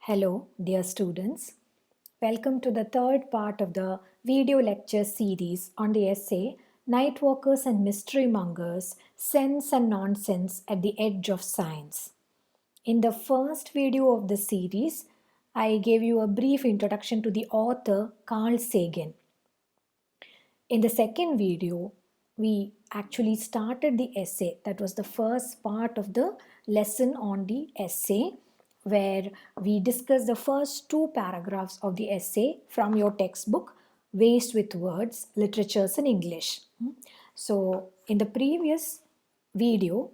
Hello, dear students. Welcome to the third part of the video lecture series on the essay Nightwalkers and Mystery Mongers Sense and Nonsense at the Edge of Science. In the first video of the series, I gave you a brief introduction to the author Carl Sagan. In the second video, we actually started the essay. That was the first part of the lesson on the essay, where we discussed the first two paragraphs of the essay from your textbook, Waste with Words, Literatures in English. So, in the previous video,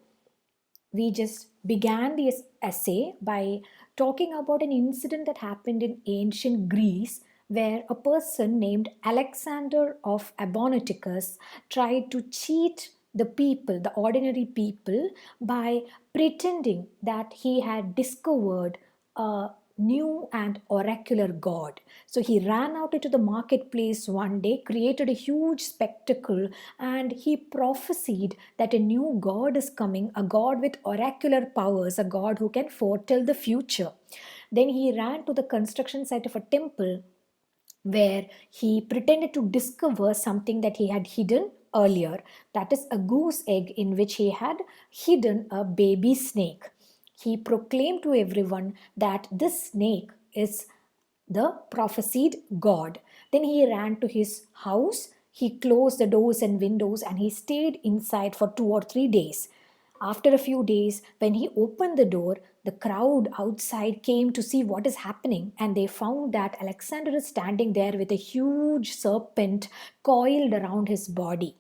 we just began this essay by talking about an incident that happened in ancient Greece where a person named Alexander of Abonoticus tried to cheat the people, the ordinary people, by pretending that he had discovered a new and oracular god. So he ran out into the marketplace one day, created a huge spectacle, and he prophesied that a new god is coming, a god with oracular powers, a god who can foretell the future. Then he ran to the construction site of a temple where he pretended to discover something that he had hidden earlier, that is, a goose egg in which he had hidden a baby snake. He proclaimed to everyone that this snake is the prophesied God. Then he ran to his house, he closed the doors and windows, and he stayed inside for 2 or 3 days. After a few days, when he opened the door, the crowd outside came to see what is happening, and they found that Alexander is standing there with a huge serpent coiled around his body.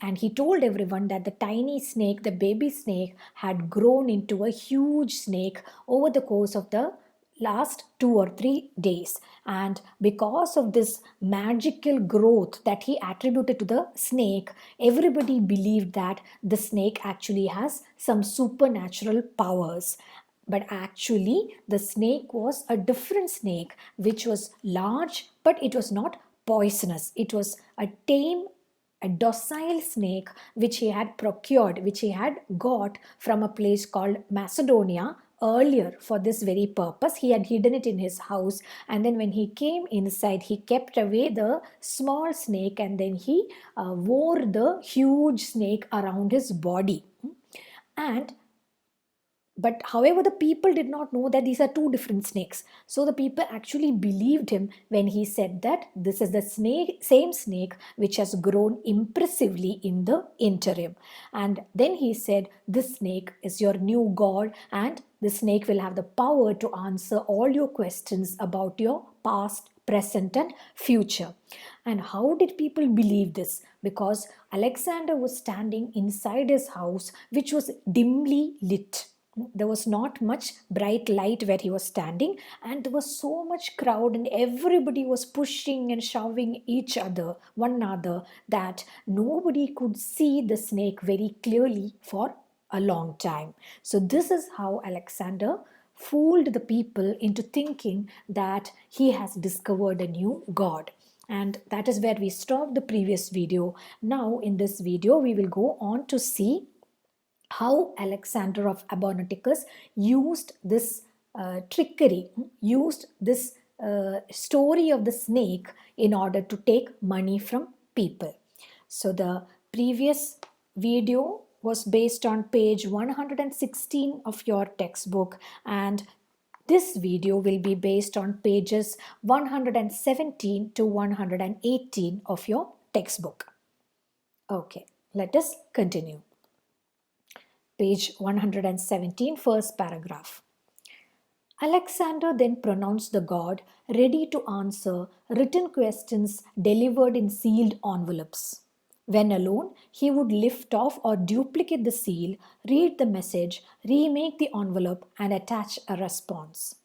And he told everyone that the tiny snake, the baby snake, had grown into a huge snake over the course of the last 2 or 3 days. And because of this magical growth that he attributed to the snake, everybody believed that the snake actually has some supernatural powers. But actually, the snake was a different snake, which was large, but it was not poisonous. It was a docile snake which he had procured, which he had got from a place called Macedonia earlier for this very purpose. He had hidden it in his house, and then when he came inside, he kept away the small snake, and then he wore the huge snake around his body. And but however, the people did not know that these are two different snakes. So the people actually believed him when he said that this is the same snake which has grown impressively in the interim. And then he said, this snake is your new god, and the snake will have the power to answer all your questions about your past, present, and future. And how did people believe this? Because Alexander was standing inside his house, which was dimly lit. There was not much bright light where he was standing, and there was so much crowd, and everybody was pushing and shoving each other, one another, that nobody could see the snake very clearly for a long time. So this is how Alexander fooled the people into thinking that he has discovered a new god. And that is where we stopped the previous video. Now in this video we will go on to see how Alexander of Abonoticus used this trickery, used this story of the snake in order to take money from people. So the previous video was based on page 116 of your textbook, and this video will be based on pages 117 to 118 of your textbook. Okay, let us continue. Page 117, first paragraph. Alexander then pronounced the god ready to answer written questions delivered in sealed envelopes. When alone, he would lift off or duplicate the seal, read the message, remake the envelope, and attach a response.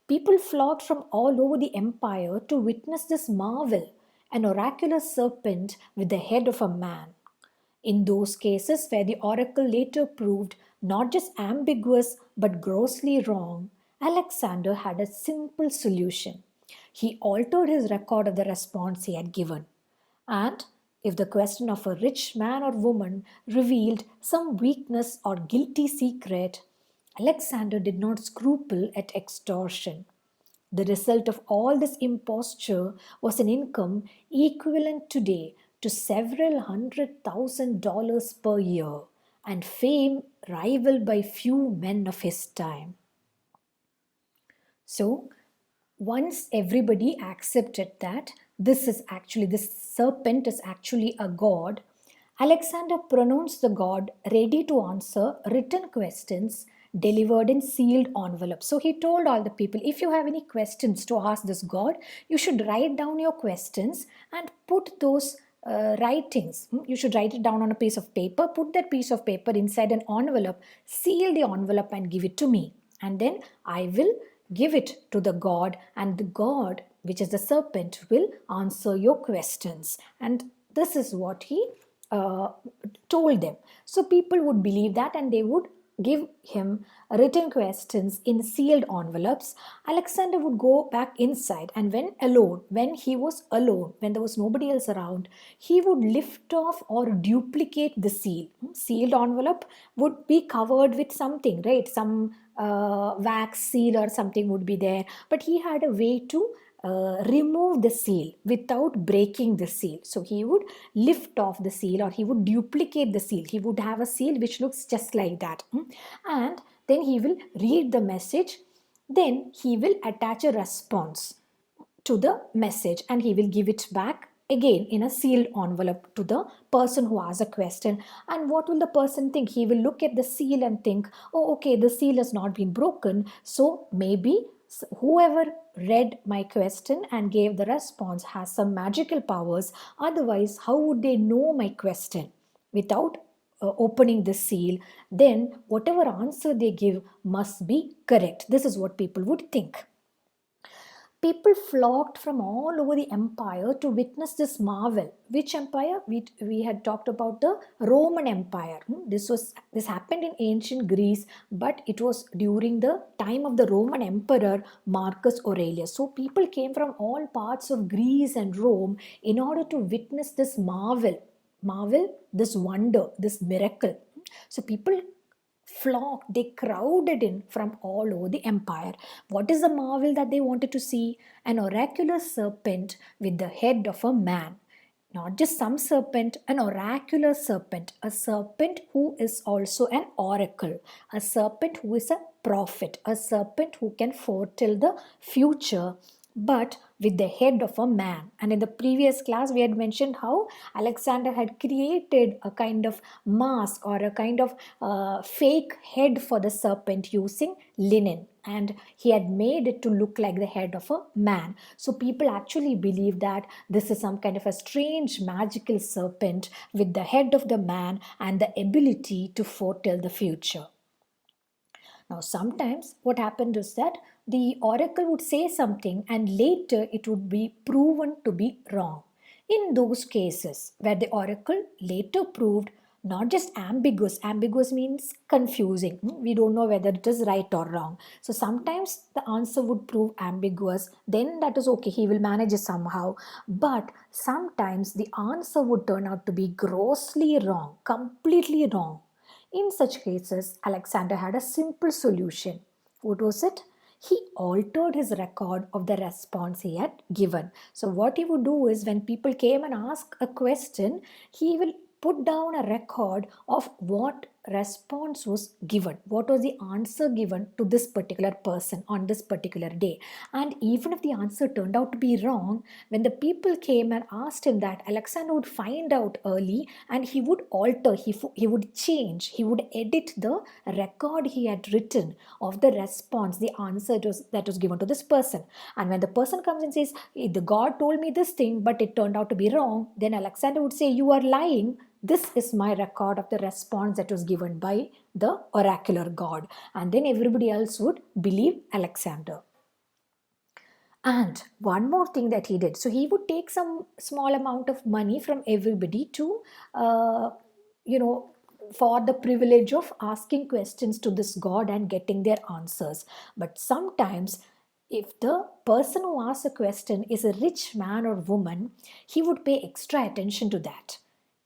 People flocked from all over the empire to witness this marvel, an oracular serpent with the head of a man. In those cases where the oracle later proved not just ambiguous but grossly wrong, Alexander had a simple solution. He altered his record of the response he had given. And if the question of a rich man or woman revealed some weakness or guilty secret, Alexander did not scruple at extortion. The result of all this imposture was an income equivalent today to several $100,000 per year and fame rivaled by few men of his time. So, once everybody accepted that this serpent is actually a god, Alexander pronounced the god ready to answer written questions delivered in sealed envelopes. So he told all the people, if you have any questions to ask this god, you should write down your questions and put those writings. You should write it down on a piece of paper, put that piece of paper inside an envelope, seal the envelope and give it to me. And then I will give it to the god, and the god, which is the serpent, will answer your questions. And this is what he uh, told them. So people would believe that, and they would give him written questions in sealed envelopes. Alexander would go back inside, and when he was alone, when there was nobody else around, he would lift off or duplicate the seal. Sealed envelope would be covered with something, right? Some wax seal or something would be there, but he had a way to remove the seal without breaking the seal. So he would lift off the seal, or he would duplicate the seal. He would have a seal which looks just like that. And then he will read the message. Then he will attach a response to the message, and he will give it back again in a sealed envelope to the person who asks a question. And what will the person think? He will look at the seal and think, oh, okay, the seal has not been broken, so maybe whoever read my question and gave the response has some magical powers. Otherwise, how would they know my question without opening the seal? Then whatever answer they give must be correct. This is what people would think. People flocked from all over the empire to witness this marvel. Which empire? We had talked about the Roman Empire. This happened in ancient Greece, but it was during the time of the Roman Emperor Marcus Aurelius. So people came from all parts of Greece and Rome in order to witness this marvel, this wonder, this miracle. So people flocked, they crowded in from all over the empire. What is the marvel that they wanted to see? An oracular serpent with the head of a man. Not just some serpent, an oracular serpent, a serpent who is also an oracle, a serpent who is a prophet, a serpent who can foretell the future, but with the head of a man. And in the previous class, we had mentioned how Alexander had created a kind of mask or a kind of fake head for the serpent using linen, and he had made it to look like the head of a man. So people actually believe that this is some kind of a strange magical serpent with the head of the man and the ability to foretell the future. Now, sometimes what happened is that the oracle would say something and later it would be proven to be wrong. In those cases where the oracle later proved not just ambiguous means confusing. We don't know whether it is right or wrong. So sometimes the answer would prove ambiguous, then that is okay, he will manage it somehow. But sometimes the answer would turn out to be grossly wrong, completely wrong. In such cases, Alexander had a simple solution. What was it? He altered his record of the response he had given. So, what he would do is when people came and asked a question, he will put down a record of what response was given, what was the answer given to this particular person on this particular day. And even if the answer turned out to be wrong, when the people came and asked him that, Alexander would find out early and he would alter, he would change, he would edit the record he had written of the response, the answer that was given to this person. And when the person comes and says, the god told me this thing but it turned out to be wrong, then Alexander would say, you are lying. This is my record of the response that was given by the oracular god. And then everybody else would believe Alexander. And one more thing that he did, so he would take some small amount of money from everybody to, for the privilege of asking questions to this god and getting their answers. But sometimes, if the person who asks a question is a rich man or woman, he would pay extra attention to that.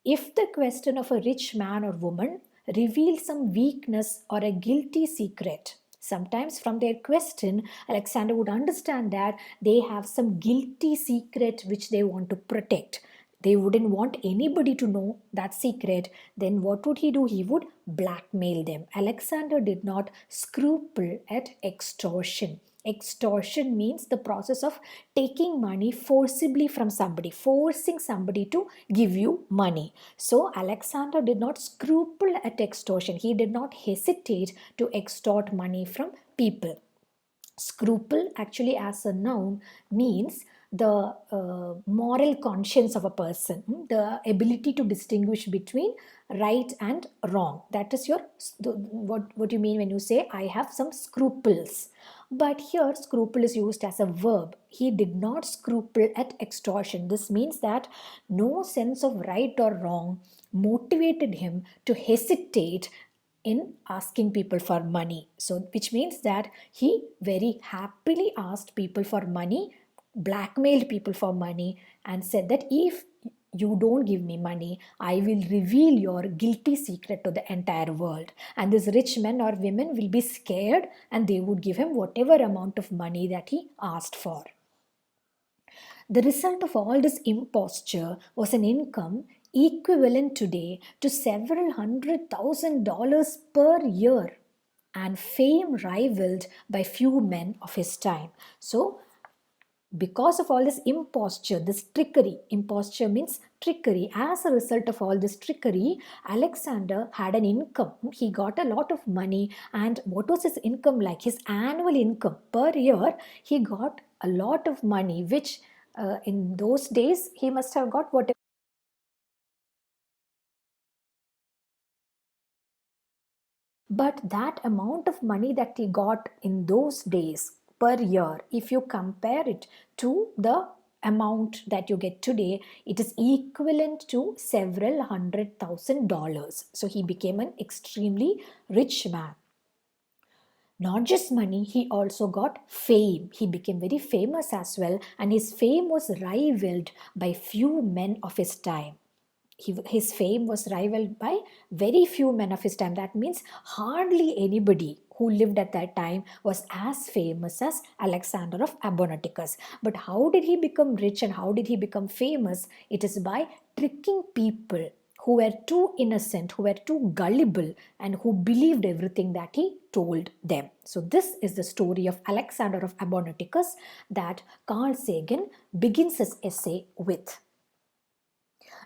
If the question of a rich man or woman reveals some weakness or a guilty secret, Sometimes from their question, Alexander would understand that they have some guilty secret which they want to protect. They wouldn't want anybody to know that secret. Then what would he do? He would blackmail them. Alexander did not scruple at extortion. Extortion means the process of taking money forcibly from somebody, forcing somebody to give you money. So Alexander did not scruple at extortion. He did not hesitate to extort money from people. Scruple, actually, as a noun, means the moral conscience of a person, the ability to distinguish between right and wrong. That is what you mean when you say, I have some scruples. But here, scruple is used as a verb. He did not scruple at extortion. This means that no sense of right or wrong motivated him to hesitate in asking people for money. So, which means that he very happily asked people for money, blackmailed people for money, and said that if you don't give me money, I will reveal your guilty secret to the entire world. And these rich men or women will be scared and they would give him whatever amount of money that he asked for. The result of all this imposture was an income equivalent today to several $100,000 per year and fame rivaled by few men of his time. So, because of all this imposture, this trickery, imposture means trickery. As a result of all this trickery, Alexander had an income. He got a lot of money. And what was his income like? His annual income per year, he got a lot of money, which in those days he must have got whatever. But that amount of money that he got in those days per year, if you compare it to the amount that you get today, it is equivalent to several $100,000. So he became an extremely rich man. Not just money, he also got fame. He became very famous as well, and his fame was rivaled by few men of his time. His fame was rivaled by very few men of his time. That means hardly anybody who lived at that time was as famous as Alexander of Abonoticus. But how did he become rich and how did he become famous? It is by tricking people who were too innocent, who were too gullible, and who believed everything that he told them. So, this is the story of Alexander of Abonoticus that Carl Sagan begins his essay with.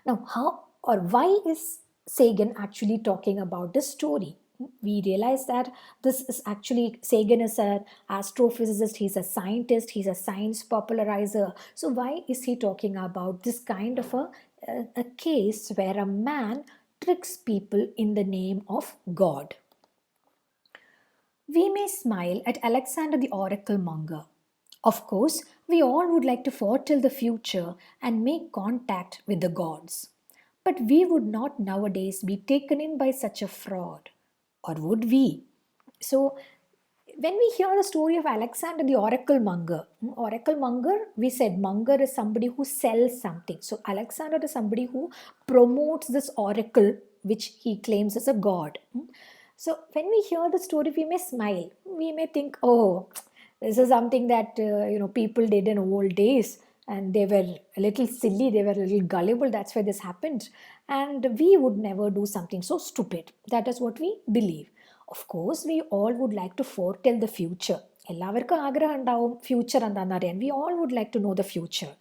Now, how or why is Sagan actually talking about this story? We realize that this is actually, Sagan is an astrophysicist, he's a scientist, he's a science popularizer. So, why is he talking about this kind of a case where a man tricks people in the name of God? We may smile at Alexander the Oracle Monger. Of course, we all would like to foretell the future and make contact with the gods. But we would not nowadays be taken in by such a fraud. Or would we? So, when we hear the story of Alexander the Oracle Monger, we said Monger is somebody who sells something. So, Alexander is somebody who promotes this oracle which he claims is a god. So, when we hear the story, we may smile. We may think, oh, this is something that people did in old days, and they were a little silly, they were a little gullible. That's why this happened, and we would never do something so stupid. That is what we believe. Of course, we all would like to foretell the future. എല്ലാവർക്കും ആഗ്രഹം ഉണ്ടാവും future എന്താണെന്ന് അറിയാൻ. We all would like to know the future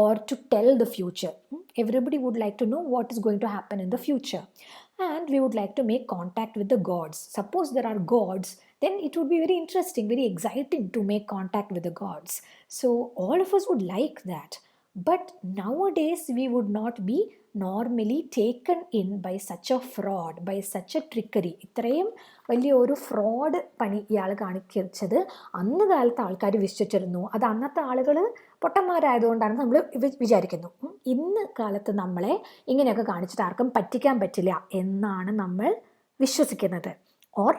or to tell the future. Everybody would like to know what is going to happen in the future. And we would like to make contact with the gods. Suppose there are gods, then it would be very interesting, very exciting to make contact with the gods. So all of us would like that. But nowadays we would not be normally taken in by such a fraud, by such a trickery. ഇത്രയും വലിയ ഒരു fraud പണി ഇയാൾ കാണിച്ചത് അന്ന് കാലത്ത് ആൾക്കാർ വിശ്വസിച്ചിരുന്നു. അത് അന്നത്തെ ആളുകൾ പൊട്ടന്മാരായതുകൊണ്ടാണ് നമ്മൾ വിചാരിക്കുന്നു. ഇന്ന് കാലത്ത് നമ്മളെ ഇങ്ങനെയൊക്കെ കാണിച്ചിട്ട് ആർക്കും പറ്റിക്കാൻ പറ്റില്ല എന്നാണ് നമ്മൾ വിശ്വസിക്കുന്നത്. Or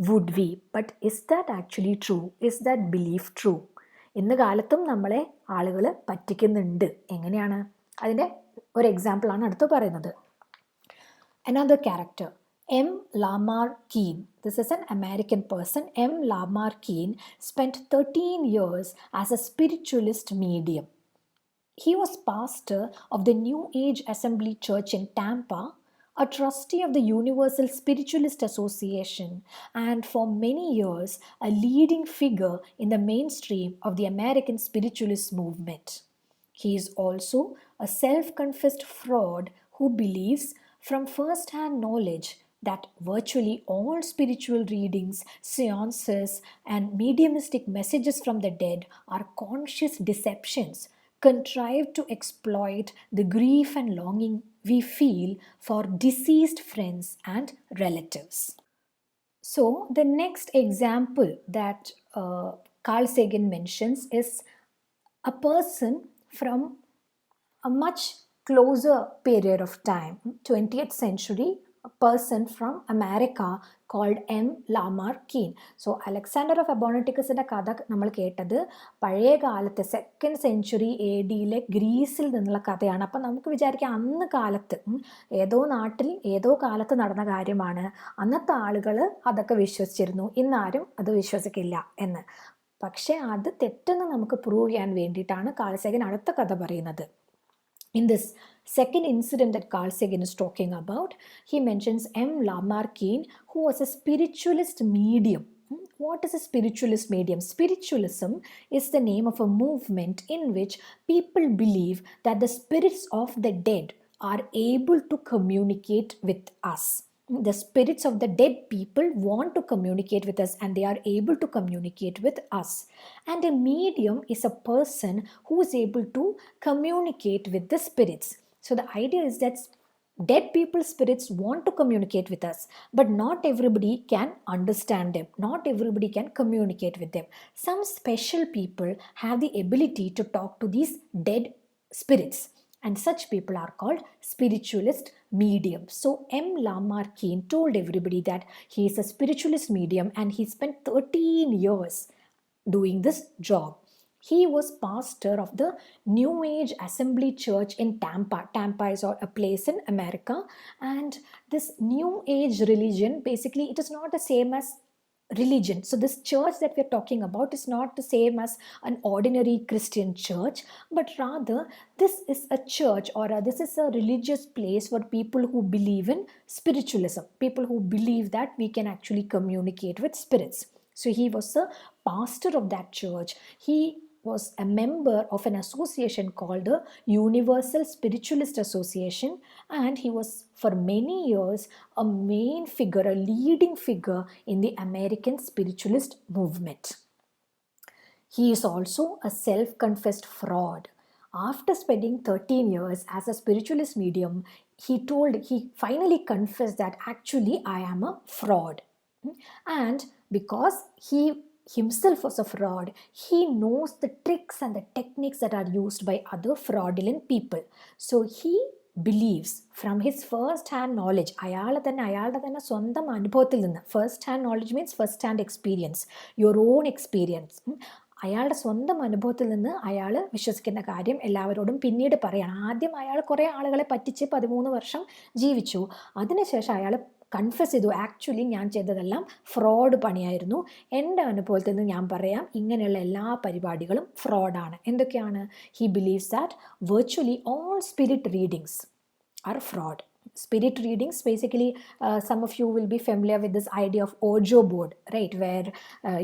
would we? But is that actually true? Is that belief true? ഇന്ന് കാലത്തും നമ്മളെ ആളുകൾ പറ്റിക്കുന്നുണ്ട്. എങ്ങനെയാണ്? അതിൻ്റെ ഒരു എക്സാമ്പിളാണ് അടുത്ത് പറയുന്നത്. Another character. M. Lamar Keene, this is an American person. M. Lamar Keene spent 13 years as a spiritualist medium. He was pastor of the New Age Assembly Church in Tampa, a trustee of the Universal Spiritualist Association, and for many years a leading figure in the mainstream of the American spiritualist movement. He is also a self confessed fraud who believes from first hand knowledge that virtually all spiritual readings, seances, and mediumistic messages from the dead are conscious deceptions contrived to exploit the grief and longing we feel for deceased friends and relatives. So, the next example that Carl Sagan mentions is a person from a much closer period of time, 20th century, a person from America called M. Lamar Keene. So Alexander of അബോണറ്റിക്കസിന്റെ കഥ നമ്മൾ കേട്ടത് പഴയ കാലത്ത് second century ADയിലെ ഗ്രീസിൽ നിന്നുള്ള കഥയാണ്. അപ്പം നമുക്ക് വിചാരിക്കാം അന്ന് കാലത്ത് ഏതോ നാട്ടിൽ ഏതോ കാലത്ത് നടന്ന കാര്യമാണ്, അന്നത്തെ ആളുകൾ അതൊക്കെ വിശ്വസിച്ചിരുന്നു, ഇന്നാരും അത് വിശ്വസിക്കില്ല എന്ന്. പക്ഷെ അത് തെറ്റെന്ന് നമുക്ക് പ്രൂവ് ചെയ്യാൻ വേണ്ടിയിട്ടാണ് കാൾ സാഗൻ അടുത്ത കഥ പറയുന്നത്. In this second incident that Carl Sagan is talking about, he mentions M. Lamar Keene, who was a spiritualist medium. What is a spiritualist medium? Spiritualism is the name of a movement in which people believe that the spirits of the dead are able to communicate with us. The spirits of the dead people want to communicate with us and they are able to communicate with us. And a medium is a person who is able to communicate with the spirits. So the idea is that dead people's spirits want to communicate with us, but not everybody can understand them, not everybody can communicate with them. Some special people have the ability to talk to these dead spirits, and such people are called spiritualist mediums. So M. Lamar Keene told everybody that he is a spiritualist medium and he spent 13 years doing this job. He was pastor of the New Age Assembly Church in Tampa. Tampa is a place in America, and this New Age religion, basically it is not the same as religion. So this church that we're talking about is not the same as an ordinary Christian church, but rather this is a church, or this is a religious place for people who believe in spiritualism, people who believe that we can actually communicate with spirits. So he was a pastor of that church. He was a member of an association called the Universal Spiritualist Association, and he was for many years a main figure, a leading figure in the American spiritualist movement. He is also a self-confessed fraud. After spending 13 years as a spiritualist medium, he finally confessed that actually I am a fraud. And because he himself was a fraud, he knows the tricks and the techniques that are used by other fraudulent people. So he believes from his first hand knowledge, അയാളുടെ തന്നെ സ്വന്തം അനുഭവത്തിൽ നിന്ന്, first hand knowledge means first hand experience, your own experience, അയാളുടെ സ്വന്തം അനുഭവത്തിൽ നിന്ന് അയാൾ വിശ്വസിക്കുന്ന കാര്യം എല്ലാവരോടും പിന്നീട് പറയണം. ആദ്യം അയാൾ കുറേ ആളുകളെ പറ്റിച്ച് 13 വർഷം ജീവിച്ചു. അതിനുശേഷം അയാൾ കൺഫസ് ചെയ്തു, ആക്ച്വലി ഞാൻ ചെയ്തതെല്ലാം ഫ്രോഡ് പണിയായിരുന്നു, എൻ്റെ അനുഭവത്തിൽ നിന്ന് ഞാൻ പറയാം ഇങ്ങനെയുള്ള എല്ലാ പരിപാടികളും ഫ്രോഡാണ്. എന്തൊക്കെയാണ്? He believes that virtually all spirit readings are fraud. Spirit readings, basically, some of you will be familiar with this idea of Ojo board, right? Where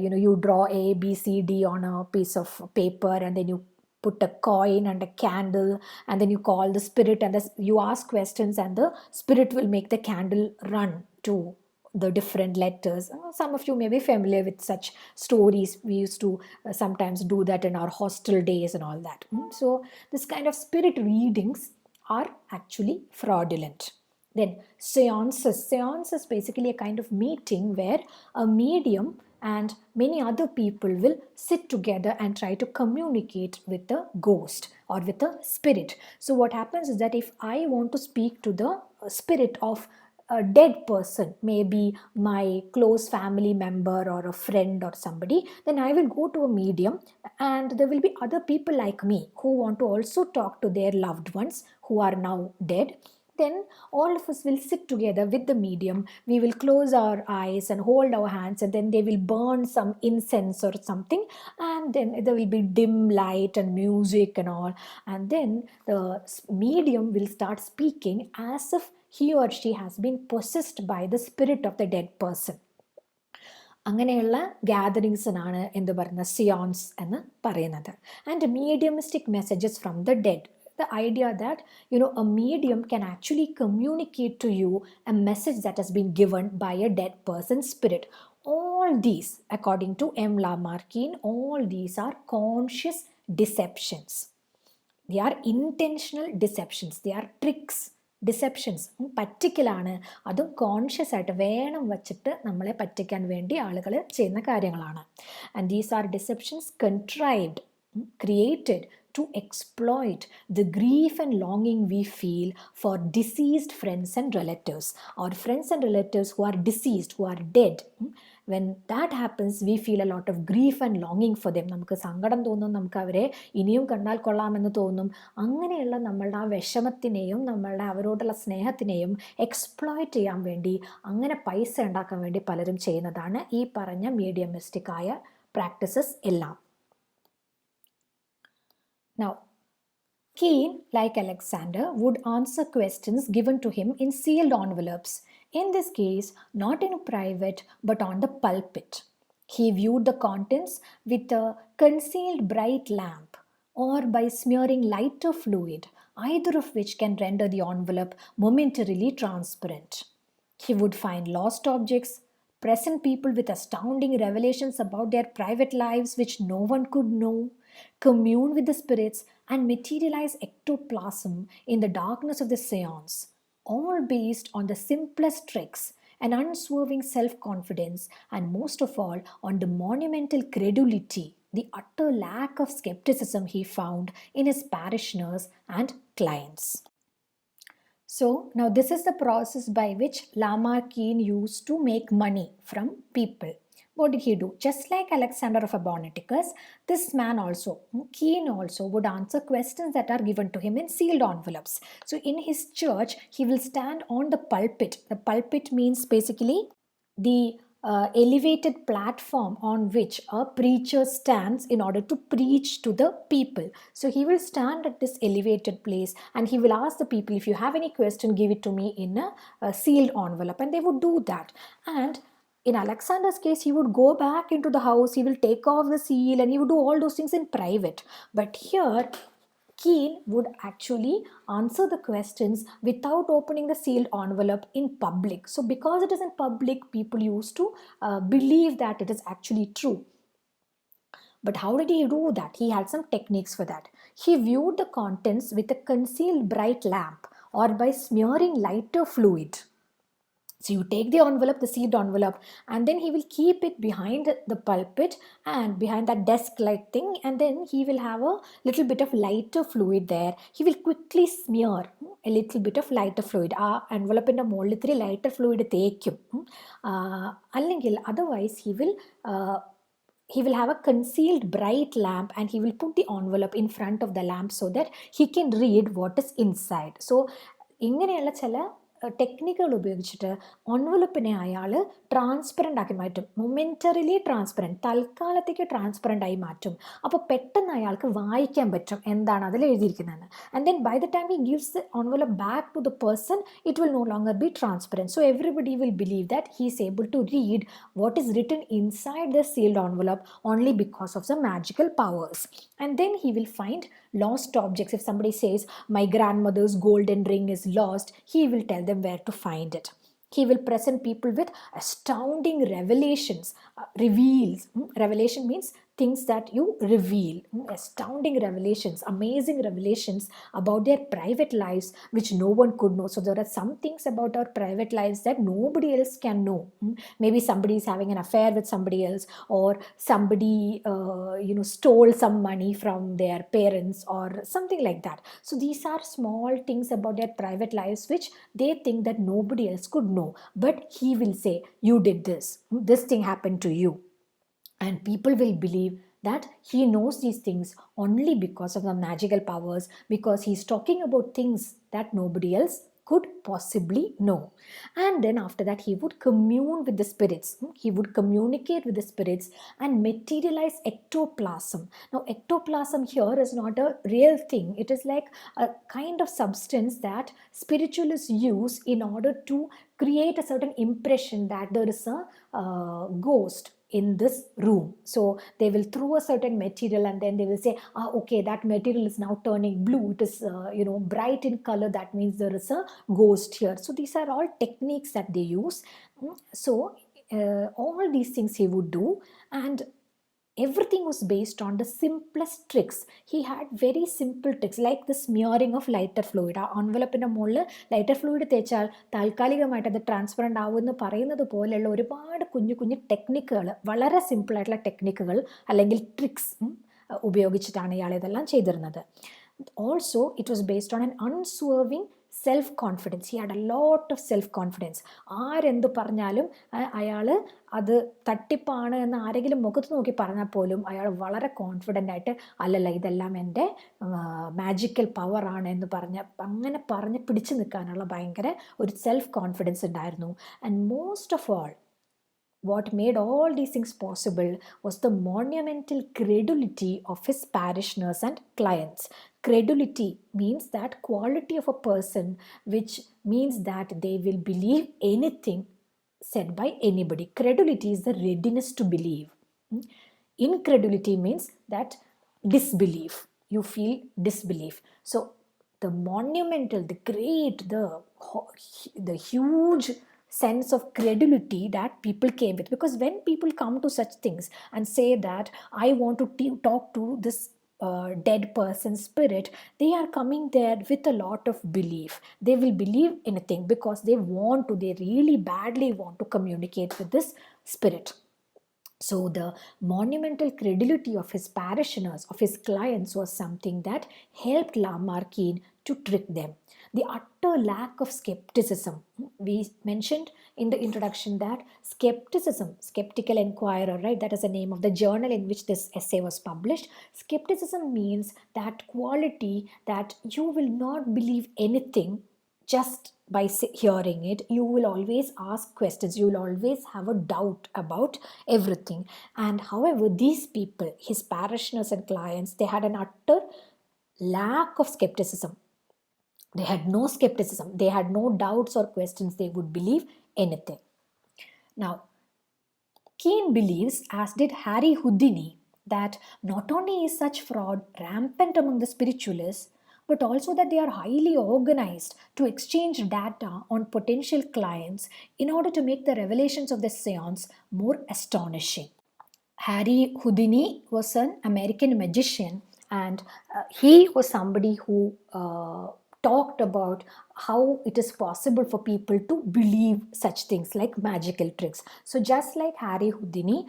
you draw A, B, C, D on a piece of paper, and then you put a coin and a candle, and then you call the spirit, and you ask questions, and the spirit will make the candle run to the different letters. Some of you may be familiar with such stories. We used to sometimes do that in our hostel days and all that. So this kind of spirit readings are actually fraudulent. Then seances. Seance is basically a kind of meeting where a medium and many other people will sit together and try to communicate with the ghost or with the spirit. So what happens is that if I want to speak to the spirit of a dead person, maybe my close family member or a friend or somebody, then I will go to a medium, and there will be other people like me who want to also talk to their loved ones who are now dead. then all of us will sit together with the medium. We will close our eyes and hold our hands, and then they will burn some incense or something, and then there will be dim light and music and all, and then the medium will start speaking as if he or she has been possessed by the spirit of the dead person. അങ്ങനെയുള്ള ഗ്യാതറിങ്സിനാണ് എന്ത് പറയുന്നത്, seances എന്ന് പറയുന്നത്. And mediumistic messages from the dead. The idea that a medium can actually communicate to you a message that has been given by a dead person's spirit. All these, according to M. Lamarckine, all these are conscious deceptions. They are intentional deceptions. They are tricks, ഡിസെപ്ഷൻസ്. പറ്റിക്കലാണ്. അതും conscious ആയിട്ട് വേണം വച്ചിട്ട് നമ്മളെ പറ്റിക്കാൻ വേണ്ടി ആളുകൾ ചെയ്യുന്ന കാര്യങ്ങളാണ്. And these are deceptions contrived, created to exploit the grief and longing we feel for deceased friends and relatives. Our friends and relatives who are deceased, who are dead, when that happens, we feel a lot of grief and longing for them. നമുക്ക് സങ്കടം തോന്നും, നമുക്ക് അവരെ ഇനിയും കണ്ടാൽ കൊള്ളാമെന്ന് തോന്നും. അങ്ങനെയുള്ള നമ്മളുടെ ആ വിഷമത്തിനെയും നമ്മളുടെ അവരോടുള്ള സ്നേഹത്തിനെയും എക്സ്പ്ലോയിറ്റ് ചെയ്യാൻ വേണ്ടി, അങ്ങനെ പൈസ ഉണ്ടാക്കാൻ വേണ്ടി പലരും ചെയ്യുന്നതാണ് ഈ പറഞ്ഞ മീഡിയമിസ്റ്റിക് ആയ പ്രാക്ടീസസ് എല്ലാം. Now, Keene, like Alexander, would answer questions given to him in sealed envelopes. In this case, not in private, but on the pulpit. He viewed the contents with a concealed bright lamp, or by smearing lighter fluid, either of which can render the envelope momentarily transparent. He would find lost objects, present people with astounding revelations about their private lives which no one could know, commune with the spirits, and materialize ectoplasm in the darkness of the seance, all based on the simplest tricks, an unswerving self-confidence, and most of all on the monumental credulity, the utter lack of skepticism he found in his parishioners and clients. So now this is the process by which Lamarckine used to make money from people. What did he do? Just like Alexander of Abonoticus, this man also, Keene also, would answer questions that are given to him in sealed envelopes. So in his church, he will stand on the pulpit. The pulpit means basically the elevated platform on which a preacher stands in order to preach to the people. So he will stand at this elevated place and he will ask the people, if you have any question, give it to me in a sealed envelope, and they would do that. And in Alexander's case, he would go back into the house, he will take off the seal, and he would do all those things in private. But here, Keene would actually answer the questions without opening the sealed envelope in public. So because it is in public, people used to believe that it is actually true. But how did he do that? He had some techniques for that. He viewed the contents with a concealed bright lamp, or by smearing lighter fluid. So you take the envelope, the sealed envelope, and then he will keep it behind the pulpit and behind that desk-like thing, and then he will have a little bit of lighter fluid there. He will quickly smear a little bit of lighter fluid. ആ എൻവലപ്പിൻ്റെ മുകളിൽ ഇത്തിരി lighter fluid തേക്കും. അല്ലെങ്കിൽ otherwise he will have a concealed bright lamp, and he will put the envelope in front of the lamp so that he can read what is inside. So ഇങ്ങനെയുള്ള ചില ടെക്നിക്കുകൾ ഉപയോഗിച്ചിട്ട് എൻവലപ്പിനെ അയാൾ ട്രാൻസ്പെറൻ്റ് ആക്കി മാറ്റും. മൊമെൻ്ററിലി transparent, തൽക്കാലത്തേക്ക് ട്രാൻസ്പെറൻ്റ് ആയി മാറ്റും. അപ്പോൾ പെട്ടെന്ന് അയാൾക്ക് വായിക്കാൻ പറ്റും എന്താണ് അതിൽ എഴുതിയിരിക്കുന്നതെന്ന്. And then by the time he gives the envelope back to the person, it will no longer be transparent. So everybody will believe that he is able to read what is written inside the sealed envelope only because of the magical powers. And then he will find lost objects. If somebody says, my grandmother's golden ring is lost, he will tell them where to find it. He will present people with astounding revelations. Reveals. Revelation means things that you reveal. Astounding revelations, amazing revelations about their private lives which no one could know. So there are some things about our private lives that nobody else can know. Maybe somebody is having an affair with somebody else, or somebody stole some money from their parents or something like that. So these are small things about their private lives which they think that nobody else could know. But he will say, you did this thing happened to you. And people will believe that he knows these things only because of the magical powers, because he's talking about things that nobody else could possibly know. And then after that, he would commune with the spirits. He would communicate with the spirits and materialize ectoplasm. Now, ectoplasm here is not a real thing. It is like a kind of substance that spiritualists use in order to create a certain impression that there is a ghost in this room. So they will throw a certain material and then they will say, okay, that material is now turning blue. It is bright in color. That means there is a ghost here. So these are all techniques that they use. So all these things he would do, and everything was based on the simplest tricks. He had very simple tricks like the smearing of lighter fluid. ആ envelope-ന്റെ മുകളിൽ lighter fluid തേച്ചാൽ താൽക്കാലികമായിട്ട് അത് transparent ആവുമെന്ന് പറയുന്നത് പോലെയുള്ള ഒരുപാട് കുഞ്ഞു കുഞ്ഞു ടെക്നിക്കുകൾ, വളരെ സിമ്പിളായിട്ടുള്ള ടെക്നിക്കുകൾ അല്ലെങ്കിൽ ട്രിക്സ് ഉപയോഗിച്ചിട്ടാണ് ഇയാൾ ഇതെല്ലാം ചെയ്തിരുന്നത്. Also it was based on an unswerving self confidence. He had a lot of self confidence. ആരെന്ത് പറഞ്ഞാലും അയാൾ അത് തട്ടിപ്പാണ് എന്ന് ആരെങ്കിലും മുഖത്ത് നോക്കി പറഞ്ഞാൽ പോലും അയാൾ വളരെ കോൺഫിഡൻ്റ് ആയിട്ട് അല്ലല്ല ഇതെല്ലാം എൻ്റെ മാജിക്കൽ പവറാണ് എന്ന് അങ്ങനെ പറഞ്ഞ് പിടിച്ചു നിൽക്കാനുള്ള ഭയങ്കര ഒരു സെൽഫ് കോൺഫിഡൻസ് ഉണ്ടായിരുന്നു. And most of all, what made all these things possible was the monumental credulity of his parishioners and clients. Credulity means that quality of a person which means that they will believe anything said by anybody. Credulity is the readiness to believe. Incredulity means that disbelief. You feel disbelief. So the monumental, the great, the huge sense of credulity that people came with, because when people come to such things and say that I want to talk to this dead person's spirit, they are coming there with a lot of belief. They will believe anything because they really badly want to communicate with this spirit. So the monumental credulity of his parishioners, of his clients, was something that helped Lamarckine to trick them. The utter lack of skepticism. We mentioned in the introduction that skepticism, Skeptical Inquirer, right? That is the name of the journal in which this essay was published. Skepticism means that quality that you will not believe anything just by hearing it. You will always ask questions. You will always have a doubt about everything. And however, these people, his parishioners and clients, they had an utter lack of skepticism. They had no skepticism. They had no doubts or questions. They would believe anything. Now, Keane believes, as did Harry Houdini, that not only is such fraud rampant among the spiritualists, but also that they are highly organized to exchange data on potential clients in order to make the revelations of the seance more astonishing. Harry Houdini was an American magician, and he was somebody who talked about how it is possible for people to believe such things like magical tricks. So just like Harry Houdini,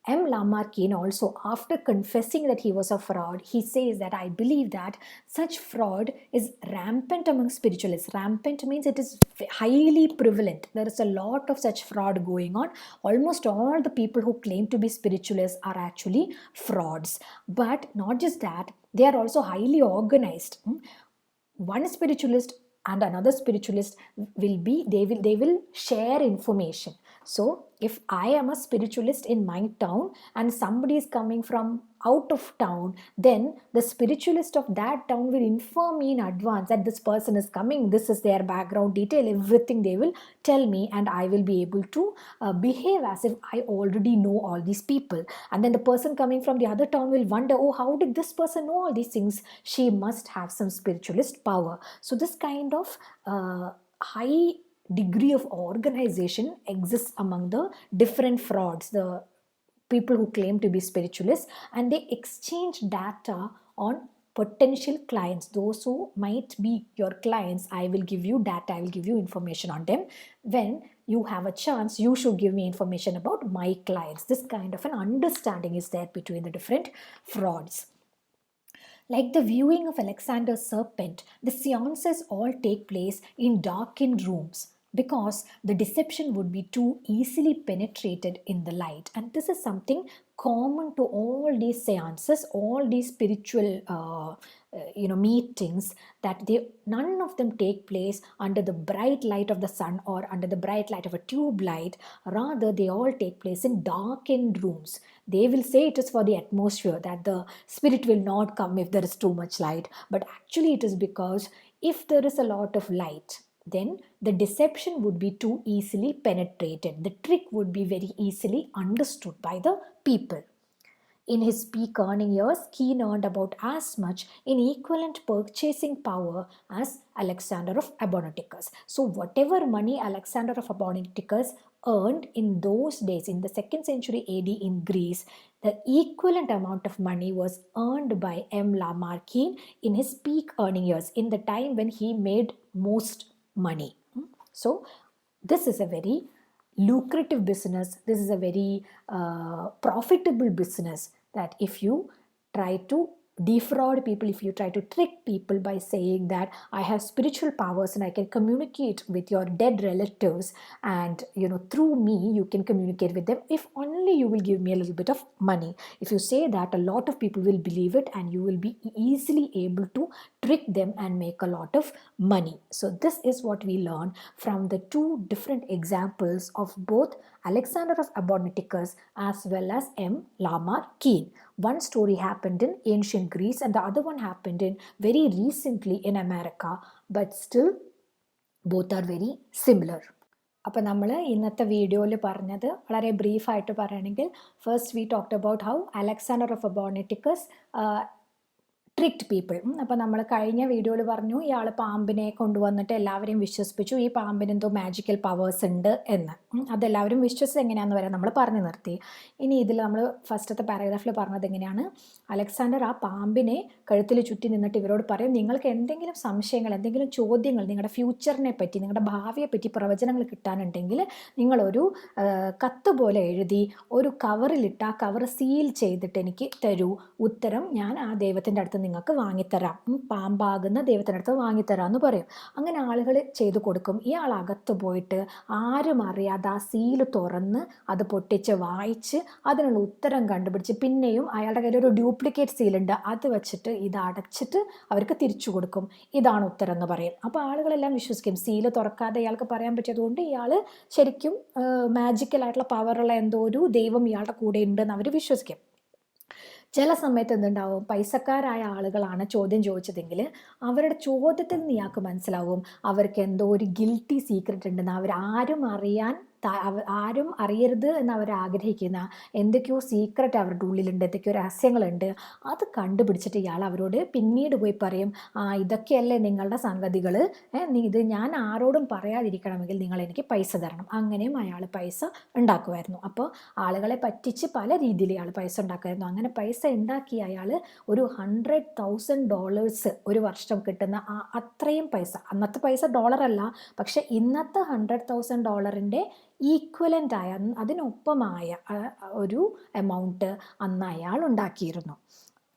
M. Lamarckine also, after confessing that he was a fraud, he says that I believe that such fraud is rampant among spiritualists. Rampant means it is highly prevalent. There is a lot of such fraud going on. Almost all the people who claim to be spiritualists are actually frauds. But not just that, they are also highly organized. One spiritualist and another spiritualist they will share information. So if I am a spiritualist in my town and somebody is coming from out of town, then the spiritualist of that town will inform me in advance that this person is coming, this is their background detail, everything they will tell me, and I will be able to behave as if I already know all these people. And then the person coming from the other town will wonder, oh, how did this person know all these things? She must have some spiritualist power. So this kind of high degree of organization exists among the different frauds, the people who claim to be spiritualists, and they exchange data on potential clients, those who might be your clients. I will give you data, I will give you information on them. When you have a chance, you should give me information about my clients. This kind of an understanding is there between the different frauds. Like the viewing of Alexander's serpent, the seances all take place in darkened rooms because the deception would be too easily penetrated in the light. And this is something common to all these seances, all these spiritual meetings, that none of them take place under the bright light of the sun or under the bright light of a tube light. Rather, they all take place in darkened rooms. They will say it is for the atmosphere, that the spirit will not come if there is too much light, but actually it is because if there is a lot of light, then the deception would be too easily penetrated. The trick would be very easily understood by the people. In his peak earning years, Keene earned about as much in equivalent purchasing power as Alexander of Abonoticus. So, whatever money Alexander of Abonoticus earned in those days, in the 2nd century AD in Greece, the equivalent amount of money was earned by M. Lamarckine in his peak earning years, in the time when he made most money. So, this is a very lucrative business. This is a very profitable business, that if you try to defraud people, if you try to trick people by saying that I have spiritual powers and I can communicate with your dead relatives, and through me you can communicate with them if only you will give me a little bit of money. If you say that, a lot of people will believe it and you will be easily able to trick them and make a lot of money. So this is what we learn from the two different examples of both Alexander of Abonoticus as well as M. Lamarckine. One story happened in ancient Greece and the other one happened in very recently in America, but still both are very similar. അപ്പോൾ നമ്മൾ ഇന്നത്തെ വീഡിയോയിൽ പറഞ്ഞത് വളരെ ബ്രീഫായിട്ട് പറയുകയാണെങ്കിൽ, first we talked about how Alexander of Abonoteichus tricked people. അപ്പോൾ നമ്മൾ കഴിഞ്ഞ വീഡിയോയിൽ പറഞ്ഞു ഇയാൾ പാമ്പിനെ കൊണ്ടുവന്നിട്ട് എല്ലാവരെയും വിശ്വസിപ്പിച്ചു ഈ പാമ്പിന് എന്തോ മാജിക്കൽ പവേഴ്സ് ഉണ്ട് എന്ന്. അതെല്ലാവരും വിശ്വസിച്ച് എങ്ങനെയാണെന്ന് വരെ നമ്മൾ പറഞ്ഞു നിർത്തി. ഇനി ഇതിൽ നമ്മൾ ഫസ്റ്റത്തെ പാരഗ്രാഫിൽ പറഞ്ഞത് എങ്ങനെയാണ്, അലക്സാണ്ടർ ആ പാമ്പിനെ കഴുത്തിൽ ചുറ്റി നിന്നിട്ട് ഇവരോട് പറയും, നിങ്ങൾക്ക് എന്തെങ്കിലും സംശയങ്ങൾ, എന്തെങ്കിലും ചോദ്യങ്ങൾ നിങ്ങളുടെ ഫ്യൂച്ചറിനെ പറ്റി, നിങ്ങളുടെ ഭാവിയെ പറ്റി പ്രവചനങ്ങൾ കിട്ടാനുണ്ടെങ്കിൽ നിങ്ങളൊരു കത്ത് പോലെ എഴുതി ഒരു കവറിലിട്ട് ആ കവർ സീൽ ചെയ്തിട്ട് എനിക്ക് തരൂ, ഉത്തരം ഞാൻ ആ ദൈവത്തിൻ്റെ അടുത്ത് നിങ്ങൾക്ക് വാങ്ങിത്തരാം, പാമ്പാകുന്ന ദൈവത്തിൻ്റെ അടുത്ത് വാങ്ങിത്തരാം എന്ന് പറയും. അങ്ങനെ ആളുകൾ ചെയ്തു കൊടുക്കും. ഇയാൾ അകത്ത് പോയിട്ട് ആരും അറിയാതെ ആ സീല് തുറന്ന് അത് പൊട്ടിച്ച് വായിച്ച് അതിനുള്ള ഉത്തരം കണ്ടുപിടിച്ച് പിന്നെയും അയാളുടെ കയ്യിൽ ഒരു ഡ്യൂപ്ലിക്കേറ്റ് സീലുണ്ട്, അത് വെച്ചിട്ട് ഇത് അടച്ചിട്ട് അവർക്ക് തിരിച്ചു കൊടുക്കും. ഇതാണ് ഉത്തരം എന്ന് പറയും. അപ്പോൾ ആളുകളെല്ലാം വിശ്വസിക്കും. സീല് തുറക്കാതെ ഇയാൾക്ക് പറയാൻ പറ്റിയതുകൊണ്ട് ഇയാൾ ശരിക്കും മാജിക്കലായിട്ടുള്ള പവറുള്ള എന്തോ ഒരു ദൈവം ഇയാളുടെ കൂടെ ഉണ്ടെന്ന് അവർ വിശ്വസിക്കും. ചില സമയത്ത് എന്തുണ്ടാവും, പൈസക്കാരായ ആളുകളാണ് ചോദ്യം ചോദിച്ചതെങ്കിൽ അവരുടെ ചോദ്യത്തിൽ നിന്ന് ഇയാൾക്ക് മനസ്സിലാവും അവർക്ക് എന്തോ ഒരു ഗിൽറ്റി സീക്രട്ട് ഉണ്ടെന്ന്. ആരും അറിയരുത് എന്ന് അവർ ആഗ്രഹിക്കുന്ന എന്തൊക്കെയോ സീക്രട്ട് അവരുടെ ഉള്ളിലുണ്ട്, എന്തൊക്കെയോ രഹസ്യങ്ങളുണ്ട്. അത് കണ്ടുപിടിച്ചിട്ട് ഇയാൾ അവരോട് പിന്നീട് പോയി പറയും, ഇതൊക്കെയല്ലേ നിങ്ങളുടെ സംഗതികൾ, ഇത് ഞാൻ ആരോടും പറയാതിരിക്കണമെങ്കിൽ നിങ്ങൾ എനിക്ക് പൈസ തരണം. അങ്ങനെയും അയാൾ പൈസ ഉണ്ടാക്കുമായിരുന്നു. അപ്പോൾ ആളുകളെ പറ്റിച്ച് പല രീതിയിൽ ഇയാൾ പൈസ ഉണ്ടാക്കുമായിരുന്നു. അങ്ങനെ പൈസ ഉണ്ടാക്കി അയാൾ ഒരു $100,000 ഒരു വർഷം കിട്ടുന്ന അത്രയും പൈസ, അന്നത്തെ പൈസ ഡോളറല്ല, പക്ഷെ ഇന്നത്തെ $100,000 ഈക്വലൻ്റ് ആയ, അതിനൊപ്പമായ ഒരു എമൗണ്ട് അന്ന് അയാൾ ഉണ്ടാക്കിയിരുന്നു.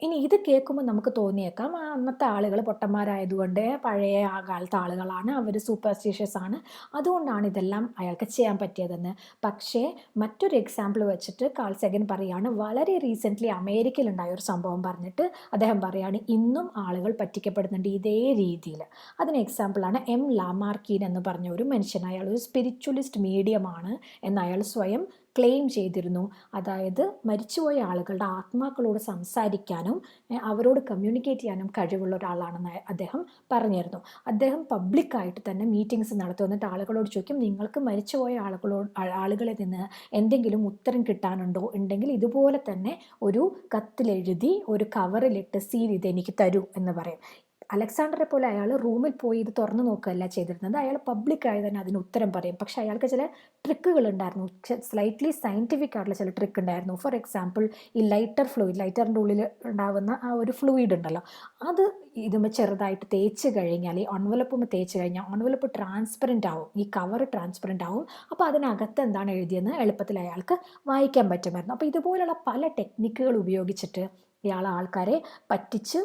ഇനി ഇത് കേൾക്കുമ്പോൾ നമുക്ക് തോന്നിയേക്കാം അന്നത്തെ ആളുകൾ പൊട്ടന്മാരായതുകൊണ്ട്, പഴയ കാലത്തെ ആളുകളാണ്, അവർ സൂപ്പർസ്റ്റിഷ്യസ് ആണ്, അതുകൊണ്ടാണ് ഇതെല്ലാം അയാൾക്ക് ചെയ്യാൻ പറ്റിയതെന്ന്. പക്ഷേ മറ്റൊരു എക്സാമ്പിൾ വെച്ചിട്ട് കാൾ സെഗൻ പറയുകയാണ്, വളരെ റീസെൻ്റ്ലി അമേരിക്കയിൽ ഉണ്ടായ ഒരു സംഭവം പറഞ്ഞിട്ട് അദ്ദേഹം പറയുകയാണ് ഇന്നും ആളുകൾ പറ്റിക്കപ്പെടുന്നുണ്ട് ഇതേ രീതിയിൽ. അതിന് എക്സാമ്പിളാണ് എം. ലാമാർക്കീൻ എന്ന് പറഞ്ഞ ഒരു മനുഷ്യൻ. അയാൾ ഒരു സ്പിരിച്വലിസ്റ്റ് മീഡിയമാണ് എന്ന് അയാൾ സ്വയം ക്ലെയിം ചെയ്തിരുന്നു. അതായത് മരിച്ചുപോയ ആളുകളുടെ ആത്മാക്കളോട് സംസാരിക്കാനും അവരോട് കമ്മ്യൂണിക്കേറ്റ് ചെയ്യാനും കഴിവുള്ള ഒരാളാണെന്ന് അദ്ദേഹം പറഞ്ഞിരുന്നു. അദ്ദേഹം പബ്ലിക്കായിട്ട് തന്നെ മീറ്റിങ്സ് നടത്തി വന്നിട്ട് ആളുകളോട് ചോദിക്കും, നിങ്ങൾക്ക് മരിച്ചുപോയ ആളുകളിൽ നിന്ന് എന്തെങ്കിലും ഉത്തരം കിട്ടാനുണ്ടോ, ഉണ്ടെങ്കിൽ ഇതുപോലെ തന്നെ ഒരു കത്തിലെഴുതി ഒരു കവറിലിട്ട് സീൽ ചെയ്ത് എനിക്ക് തരൂ എന്ന് പറയും. അലക്സാണ്ടറെ പോലെ അയാൾ റൂമിൽ പോയി ഇത് തുറന്നു നോക്കുകയല്ല ചെയ്തിരുന്നത്, അയാൾ പബ്ലിക്കായി തന്നെ അതിന് ഉത്തരം പറയും. പക്ഷേ അയാൾക്ക് ചില ട്രിക്കുകൾ ഉണ്ടായിരുന്നു, സ്ലൈറ്റ്ലി സയൻറ്റിഫിക് ആയിട്ടുള്ള ചില ട്രിക്ക് ഉണ്ടായിരുന്നു. ഫോർ എക്സാമ്പിൾ, ഈ ലൈറ്ററിൻ്റെ ഉള്ളിൽ ഉണ്ടാകുന്ന ആ ഒരു ഫ്ലൂയിഡ് ഉണ്ടല്ലോ, അത് ഇതുമ്പോൾ ചെറുതായിട്ട് തേച്ച് കഴിഞ്ഞാൽ, ഈ എൻവലപ്പുമ്പോൾ തേച്ച് കഴിഞ്ഞാൽ എൻവലപ്പ് ട്രാൻസ്പെറൻ്റ് ആവും, ഈ കവർ ട്രാൻസ്പെറൻ്റ് ആവും. അപ്പോൾ അതിനകത്ത് എന്താണ് എഴുതിയെന്ന് എളുപ്പത്തിൽ അയാൾക്ക് വായിക്കാൻ പറ്റുമായിരുന്നു. അപ്പോൾ ഇതുപോലുള്ള പല ടെക്നിക്കുകൾ ഉപയോഗിച്ചിട്ട് ഇയാൾ ആൾക്കാരെ പറ്റിച്ച്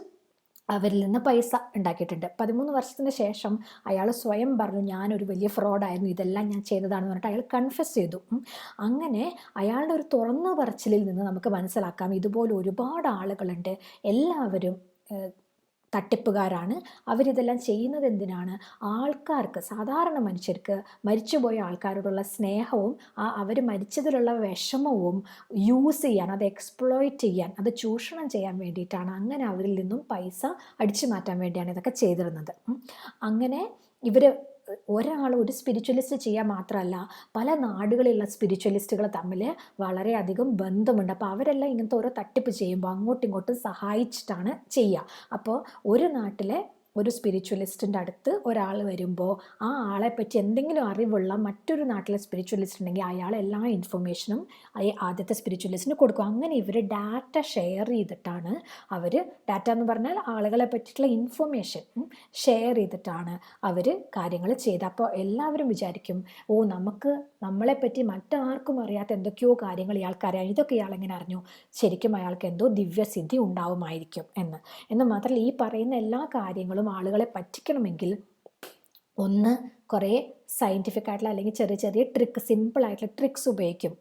അവരിൽ നിന്ന് പൈസ ഉണ്ടാക്കിയിട്ടുണ്ട്. 13 വർഷത്തിന് ശേഷം അയാൾ സ്വയം പറഞ്ഞു, ഞാനൊരു വലിയ ഫ്രോഡായിരുന്നു, ഇതെല്ലാം ഞാൻ ചെയ്തതാണെന്ന് പറഞ്ഞിട്ട് അയാൾ കൺഫെസ് ചെയ്തു. അങ്ങനെ അയാളുടെ ഒരു തുറന്ന പറച്ചിലിൽ നിന്ന് നമുക്ക് മനസ്സിലാക്കാം ഇതുപോലെ ഒരുപാട് ആളുകളുണ്ട്, എല്ലാവരും തട്ടിപ്പുകാരാണ്. അവരിതെല്ലാം ചെയ്യുന്നത് എന്തിനാണ്? ആൾക്കാർക്ക്, സാധാരണ മനുഷ്യർക്ക്, മരിച്ചുപോയ ആൾക്കാരോടുള്ള സ്നേഹവും അവർ മരിച്ചതിലുള്ള വിഷമവും യൂസ് ചെയ്യാൻ, അത് എക്സ്പ്ലോയിറ്റ് ചെയ്യാൻ, അത് ചൂഷണം ചെയ്യാൻ വേണ്ടിയിട്ടാണ്. അങ്ങനെ അവരിൽ നിന്നും പൈസ അടിച്ചു മാറ്റാൻ വേണ്ടിയാണ് ഇതൊക്കെ ചെയ്തിരുന്നത്. അങ്ങനെ ഇവർ ഒരാൾ ഒരു സ്പിരിച്വലിസ്റ്റ് ചെയ്യാൻ മാത്രമല്ല, പല നാടുകളിലുള്ള സ്പിരിച്വലിസ്റ്റുകൾ തമ്മിൽ വളരെയധികം ബന്ധമുണ്ട്. അപ്പോൾ അവരെല്ലാം ഇങ്ങനത്തെ ഓരോ തട്ടിപ്പ് ചെയ്യുമ്പോൾ അങ്ങോട്ടും ഇങ്ങോട്ടും സഹായിച്ചിട്ടാണ് ചെയ്യുക. അപ്പോൾ ഒരു നാട്ടിലെ ഒരു സ്പിരിച്വലിസ്റ്റിൻ്റെ അടുത്ത് ഒരാൾ വരുമ്പോൾ ആ ആളെപ്പറ്റി എന്തെങ്കിലും അറിവുള്ള മറ്റൊരു നാട്ടിലെ സ്പിരിച്വലിസ്റ്റ് ഉണ്ടെങ്കിൽ അയാൾ എല്ലാ ഇൻഫർമേഷനും ആദ്യത്തെ സ്പിരിച്വലിസ്റ്റിന് കൊടുക്കും. അങ്ങനെ ഇവർ ഡാറ്റ ഷെയർ ചെയ്തിട്ടാണ് ഡാറ്റ എന്ന് പറഞ്ഞാൽ ആളുകളെ പറ്റിയിട്ടുള്ള ഇൻഫർമേഷൻ ഷെയർ ചെയ്തിട്ടാണ് അവർ കാര്യങ്ങൾ ചെയ്തത്. അപ്പോൾ എല്ലാവരും വിചാരിക്കും, നമ്മളെപ്പറ്റി മറ്റാർക്കും അറിയാത്ത എന്തൊക്കെയോ കാര്യങ്ങൾ ഇയാൾക്കറിയാം, ഇതൊക്കെ ഇയാൾ എങ്ങനെ അറിഞ്ഞു? ശരിക്കും അയാൾക്ക് എന്തോ ദിവ്യസിദ്ധി ഉണ്ടാവുമായിരിക്കും എന്ന് മാത്രമല്ല, ഈ പറയുന്ന എല്ലാ കാര്യങ്ങളും ആളുകളെ പറ്റിക്കണമെങ്കിൽ ഒന്ന് കുറേ സയൻറ്റിഫിക് ആയിട്ടുള്ള അല്ലെങ്കിൽ ചെറിയ ചെറിയ സിമ്പിളായിട്ടുള്ള ട്രിക്സ് ഉപയോഗിക്കും,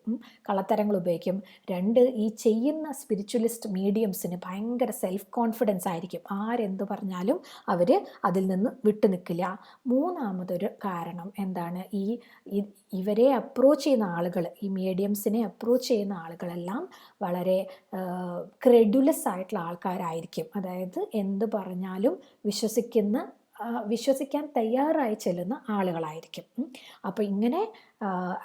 കള്ളത്തരങ്ങൾ ഉപയോഗിക്കും. രണ്ട്, ഈ ചെയ്യുന്ന സ്പിരിച്വലിസ്റ്റ് മീഡിയംസിന് ഭയങ്കര സെൽഫ് കോൺഫിഡൻസ് ആയിരിക്കും. ആരെന്ത് പറഞ്ഞാലും അവർ അതിൽ നിന്ന് വിട്ടു നിൽക്കില്ല. മൂന്നാമതൊരു കാരണം എന്താണ്? ഇവരെ അപ്രോച്ച് ചെയ്യുന്ന ആളുകൾ, ഈ മീഡിയംസിനെ അപ്രോച്ച് ചെയ്യുന്ന ആളുകളെല്ലാം വളരെ ക്രെഡുലസ് ആയിട്ടുള്ള ആൾക്കാരായിരിക്കും. അതായത് എന്ത് പറഞ്ഞാലും വിശ്വസിക്കാൻ തയ്യാറായി ചെല്ലുന്ന ആളുകളായിരിക്കും. അപ്പോൾ ഇങ്ങനെ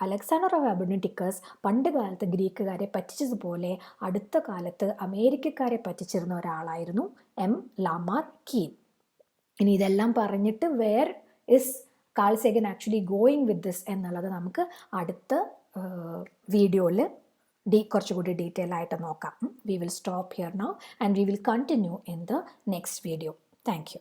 അലക്സാണ്ടർ ഓഫ് അബർണിറ്റിക്കസ് പണ്ട് കാലത്ത് ഗ്രീക്കുകാരെ പറ്റിച്ചതുപോലെ അടുത്ത കാലത്ത് അമേരിക്കക്കാരെ പറ്റിച്ചിരുന്ന ഒരാളായിരുന്നു എം ലാമാർ കീൻ. ഇനി ഇതെല്ലാം പറഞ്ഞിട്ട് where is Carl Sagan actually going with this എന്നുള്ളത് നമുക്ക് അടുത്ത വീഡിയോയിൽ കുറച്ചുകൂടി ഡീറ്റെയിൽ ആയിട്ട് നോക്കാം. We will stop here now and we will continue in the next video. Thank U.